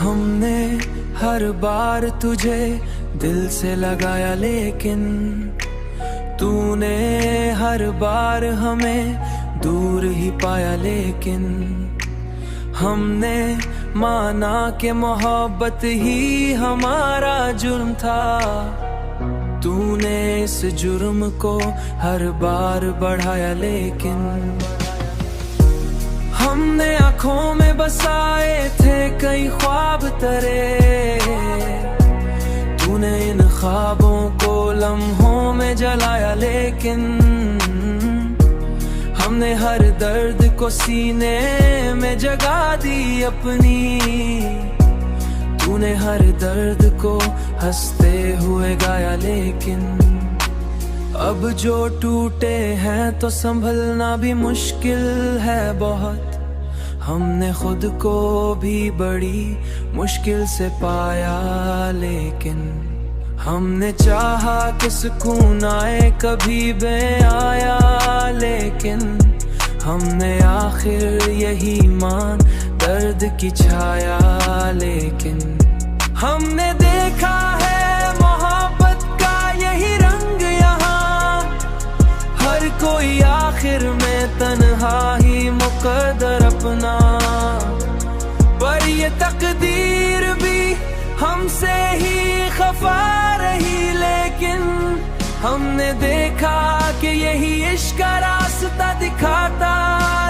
हमने हर बार तुझे दिल से लगाया, लेकिन तूने हर बार हमें दूर ही पाया। लेकिन हमने माना कि मोहब्बत ही हमारा जुर्म था। तूने इस जुर्म को हर बार बढ़ाया। लेकिन हमने आँखों में बसाए थे कई ख्वाब तेरे, तूने इन ख्वाबों को लम्हों में जलाया। लेकिन हमने हर दर्द को सीने में जगा दी अपनी, तूने हर दर्द को हंसते हुए गाया। लेकिन अब जो टूटे हैं तो संभलना भी मुश्किल है बहुत। हमने खुद को भी बड़ी मुश्किल से पाया। लेकिन हमने चाहा कि सुकून आए, कभी बे आया। लेकिन हमने आखिर यही मान दर्द की छाया। लेकिन हमने देखा है मोहब्बत का यही रंग यहाँ, हर कोई आखिर में तन्हा ही मुकद्दर अपना। पर ये तकदीर भी हमसे ही खफा रही। लेकिन हमने देखा कि यही इश्क का रास्ता दिखाता।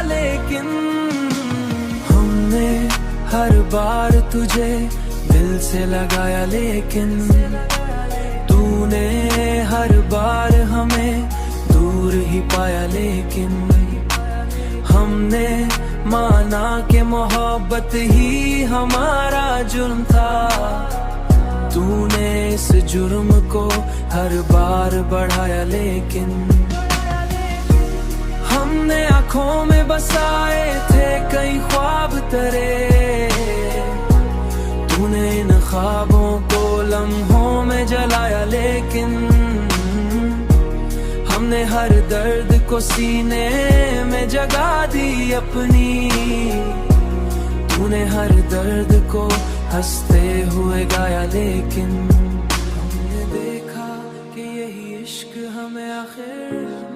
लेकिन हमने हर बार तुझे दिल से लगाया, लेकिन तूने हर बार हमें दूर ही पाया। लेकिन हमने माना कि मोहब्बत ही हमारा जुर्म था। तूने इस जुर्म को हर बार बढ़ाया। लेकिन हमने आँखों में बसाए थे कई ख्वाब तेरे, तूने इन ख्वाबों को लम्हों में जलाया। लेकिन हमने हर दर्द को सीने में जगा दी अपनी, तूने हर दर्द को हंसते हुए गाया। लेकिन हमने देखा कि यही इश्क हमें आखिर